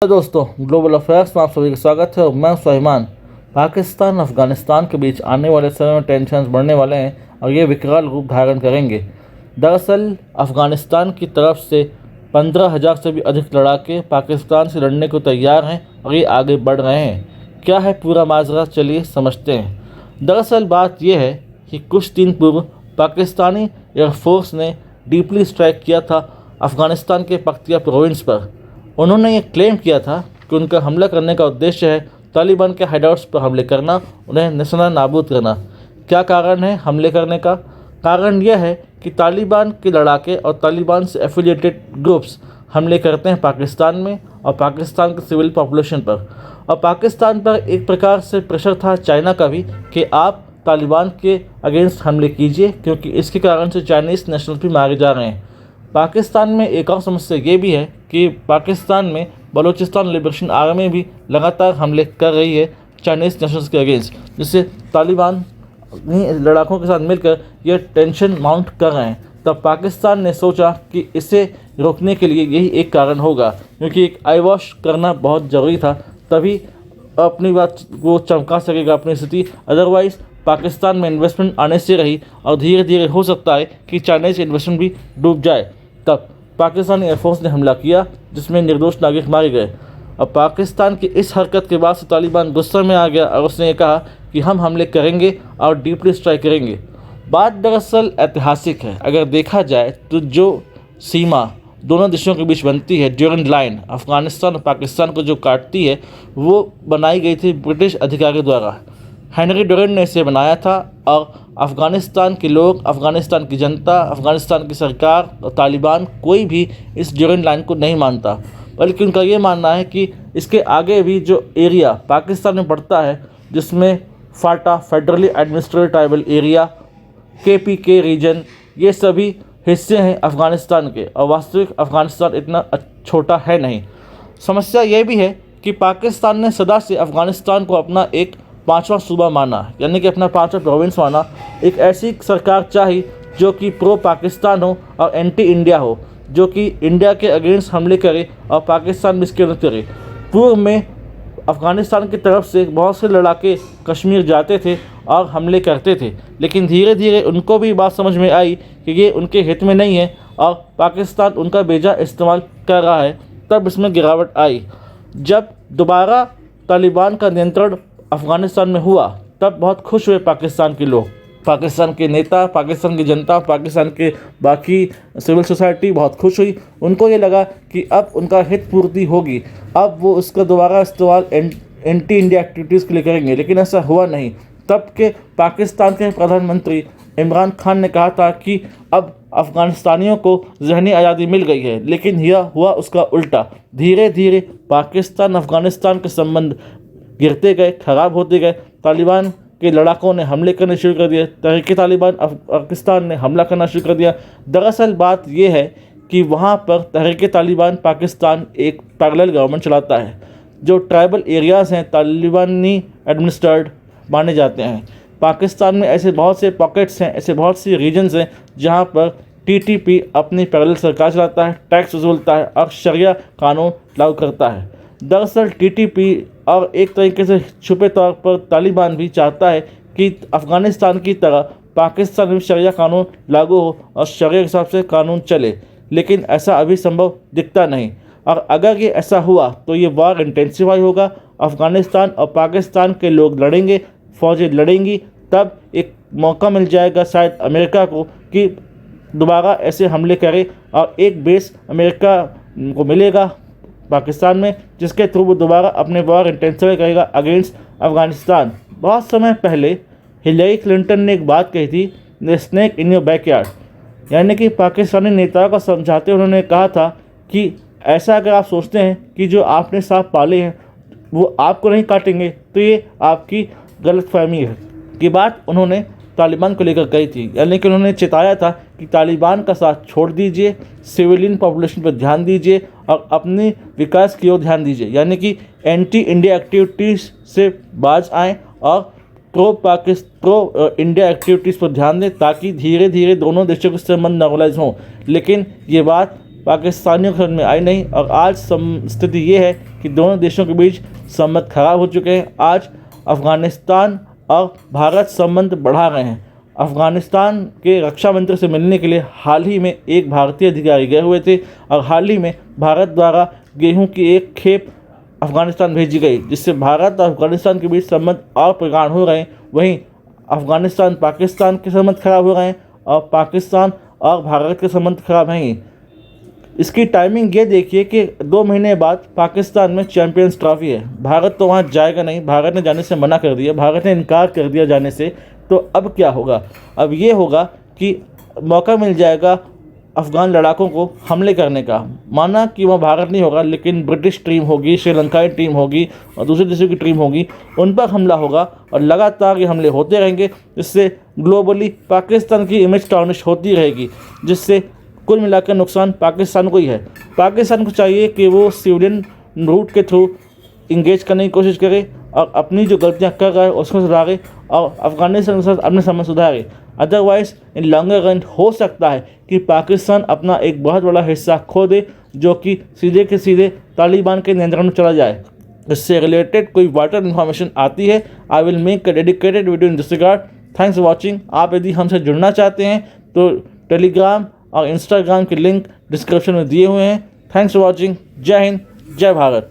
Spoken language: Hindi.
हेलो दोस्तों, ग्लोबल अफेयर्स में आप सभी का स्वागत है और मैं सुलेमान। पाकिस्तान अफगानिस्तान के बीच आने वाले समय में टेंशन बढ़ने वाले हैं और ये विकराल रूप धारण करेंगे। दरअसल अफगानिस्तान की तरफ से 15,000 से भी अधिक लड़ाके पाकिस्तान से लड़ने को तैयार हैं और ये आगे बढ़ रहे हैं। क्या है पूरा माजरा, चलिए समझते हैं। दरअसल बात यह है कि कुछ दिन पूर्व पाकिस्तानी एयरफोर्स ने डीपली स्ट्राइक किया था अफगानिस्तान के पख्तिया प्रोविंस पर। उन्होंने ये क्लेम किया था कि उनका हमला करने का उद्देश्य है तालिबान के हाइडआउट्स पर हमले करना, उन्हें निशाना नाबूद करना। क्या कारण है हमले करने का? कारण यह है कि तालिबान के लड़ाके और तालिबान से एफिलिएटेड ग्रुप्स हमले करते हैं पाकिस्तान में और पाकिस्तान के सिविल पॉपुलेशन पर। और पाकिस्तान पर एक प्रकार से प्रेशर था चाइना का भी कि आप तालिबान के अगेंस्ट हमले कीजिए, क्योंकि इसके कारण से चाइनीज़ नेशनल भी मारे जा रहे हैं। पाकिस्तान में एक और समस्या ये भी है कि पाकिस्तान में बलूचिस्तान लिबरेशन आर्मी भी लगातार हमले कर रही है चाइनीज़ नेशनल्स के अगेंस्ट, जिससे तालिबान लड़ाकों के साथ मिलकर ये टेंशन माउंट कर रहे हैं। तब पाकिस्तान ने सोचा कि इसे रोकने के लिए यही एक कारण होगा, क्योंकि एक आई वॉश करना बहुत ज़रूरी था, तभी अपनी बात को चमका सकेगा अपनी स्थिति। अदरवाइज़ पाकिस्तान में इन्वेस्टमेंट आने से रही और धीरे धीरे हो सकता है कि चाइनीज़ इन्वेस्टमेंट भी डूब जाए। तब पाकिस्तानी एयरफोर्स ने हमला किया जिसमें निर्दोष नागरिक मारे गए। अब पाकिस्तान की इस हरकत के बाद से तालिबान गुस्से में आ गया और उसने कहा कि हम हमले करेंगे और डीपली स्ट्राइक करेंगे। बात दरअसल ऐतिहासिक है। अगर देखा जाए तो जो सीमा दोनों देशों के बीच बनती है, ड्यूरेंट लाइन, अफगानिस्तान और पाकिस्तान को जो काटती है, वो बनाई गई थी ब्रिटिश अधिकारियों द्वारा। हेनरी डोरेंट ने इसे बनाया था और अफ़गानिस्तान के लोग, अफ़गानिस्तान की जनता, अफ़गानिस्तान की सरकार और तालिबान कोई भी इस ड्यूरेंट लाइन को नहीं मानता, बल्कि उनका ये मानना है कि इसके आगे भी जो एरिया पाकिस्तान में पड़ता है, जिसमें FATA, federally administered tribal area, KPK region, ये सभी हिस्से हैं अफ़गानिस्तान के और वास्तविक अफ़गानिस्तान इतना छोटा है नहीं। समस्या ये भी है कि पाकिस्तान ने सदा से अफ़गानिस्तान को अपना एक 5वां सूबा माना, यानी कि अपना 5वां प्रोविंस माना। एक ऐसी सरकार चाहिए जो कि प्रो पाकिस्तान हो और एंटी इंडिया हो, जो कि इंडिया के अगेंस्ट हमले करे और पाकिस्तान में इसके विरुद्ध करे। पूर्व में अफ़गानिस्तान की तरफ से बहुत से लड़ाके कश्मीर जाते थे और हमले करते थे, लेकिन धीरे धीरे उनको भी बात समझ में आई कि ये उनके हित में नहीं है और पाकिस्तान उनका बेजा इस्तेमाल कर रहा है। तब इसमें गिरावट आई। जब दोबारा तालिबान का नियंत्रण अफ़गानिस्तान में हुआ, तब बहुत खुश हुए पाकिस्तान के लोग, पाकिस्तान के नेता, पाकिस्तान की जनता, पाकिस्तान के बाकी सिविल सोसाइटी बहुत खुश हुई। उनको ये लगा कि अब उनका हित पूर्ति होगी, अब वो उसका दोबारा इस्तेमाल एंटी इंडिया एक्टिविटीज़ के लिए करेंगे, लेकिन ऐसा हुआ नहीं। तब के पाकिस्तान के प्रधानमंत्री इमरान खान ने कहा था कि अब अफ़गानिस्तानियों को ज़हनी आज़ादी मिल गई है, लेकिन यह हुआ उसका उल्टा। धीरे धीरे पाकिस्तान अफ़गानिस्तान के संबंध गिरते गए, ख़राब होते गए। तालिबान के लड़ाकों ने हमले करने शुरू कर दिए, तहरीक तालिबान पाकिस्तान ने हमला करना शुरू कर दिया। दरअसल बात यह है कि वहाँ पर तहरीक तालिबान पाकिस्तान एक पैरेलल गवर्नमेंट चलाता है। जो ट्राइबल एरियाज़ हैं तालिबानी एडमिनिस्ट्रेटेड माने जाते हैं। पाकिस्तान में ऐसे बहुत से पॉकेट्स हैं, ऐसे बहुत सी रीजन्स हैं जहाँ पर TTP अपनी पैरेलल सरकार चलाता है, टैक्स वसूलता है और शरिया कानून लागू करता है। दरअसल TTP और एक तरीके से छुपे तौर पर तालिबान भी चाहता है कि अफ़गानिस्तान की तरह पाकिस्तान में शरिया कानून लागू हो और शरिया के हिसाब से कानून चले, लेकिन ऐसा अभी संभव दिखता नहीं। और अगर ये ऐसा हुआ तो ये वॉर इंटेंसिफाई होगा, अफ़गानिस्तान और पाकिस्तान के लोग लड़ेंगे, फ़ौजें लड़ेंगी। तब एक मौका मिल जाएगा शायद अमेरिका को कि दोबारा ऐसे हमले करे और एक बेस अमेरिका को मिलेगा पाकिस्तान में, जिसके थ्रू वो दोबारा अपने वॉर इंटेंसिफाई करेगा अगेंस्ट अफ़गानिस्तान। बहुत समय पहले हिलेरी क्लिंटन ने एक बात कही थी, the snake in your backyard, यानी कि पाकिस्तानी नेताओं को समझाते उन्होंने कहा था कि ऐसा अगर आप सोचते हैं कि जो आपने सांप पाले हैं वो आपको नहीं काटेंगे, तो ये आपकी गलतफहमी है। की बात उन्होंने तालिबान को लेकर कही थी, यानी कि उन्होंने चेताया था कि तालिबान का साथ छोड़ दीजिए, सिविलियन पॉपुलेशन पर ध्यान दीजिए और अपने विकास की ओर ध्यान दीजिए, यानी कि एंटी इंडिया एक्टिविटीज़ से बाज आएँ और प्रो इंडिया एक्टिविटीज़ पर ध्यान दें, ताकि धीरे धीरे दोनों देशों के संबंध नॉर्मलाइज हों। लेकिन ये बात पाकिस्तानियों को समझ में आई नहीं और आज स्थिति ये है कि दोनों देशों के बीच संबंध खराब हो चुके हैं। आज अफ़गानिस्तान और भारत संबंध बढ़ा रहे हैं। अफ़गानिस्तान के रक्षा मंत्री से मिलने के लिए हाल ही में एक भारतीय अधिकारी गए हुए थे और हाल ही में भारत द्वारा गेहूं की एक खेप अफ़गानिस्तान भेजी गई, जिससे भारत और अफ़गानिस्तान के बीच संबंध और प्रगाढ़ हो रहे हैं। वहीं अफ़गानिस्तान पाकिस्तान के संबंध खराब हो रहे हैं और पाकिस्तान और भारत के संबंध खराब हैं। इसकी टाइमिंग ये देखिए कि 2 महीने बाद पाकिस्तान में चैंपियंस ट्रॉफी है। भारत तो वहाँ जाएगा नहीं, भारत ने जाने से मना कर दिया, भारत ने इनकार कर दिया जाने से। तो अब क्या होगा? अब ये होगा कि मौका मिल जाएगा अफ़गान लड़ाकों को हमले करने का। माना कि वह भारत नहीं होगा, लेकिन ब्रिटिश टीम होगी, श्रीलंकाई टीम होगी और दूसरे देशों की टीम होगी, उन पर हमला होगा और लगातार ये हमले होते रहेंगे, जिससे ग्लोबली पाकिस्तान की इमेज टार्निश होती रहेगी, जिससे कुल मिलाकर नुकसान पाकिस्तान को ही है। पाकिस्तान को चाहिए कि वो सिविलियन रूट के थ्रू इंगेज करने की कोशिश करे और अपनी जो गलतियां कर रहा है उसको सुधारे और अफ़गानिस्तान के साथ अपने संबंध सुधारे। अदरवाइज़ इन लॉन्गर रन हो सकता है कि पाकिस्तान अपना एक बहुत बड़ा हिस्सा खो दे, जो कि सीधे के सीधे तालिबान के नियंत्रण में चला जाए। इससे रिलेटेड कोई वाइटल इन्फॉर्मेशन आती है, I will make a dedicated video in this regard. Thanks for watching. आप यदि हमसे जुड़ना चाहते हैं तो टेलीग्राम और इंस्टाग्राम के लिंक डिस्क्रिप्शन में दिए हुए हैं। Thanks for watching. जय हिंद, जय भारत।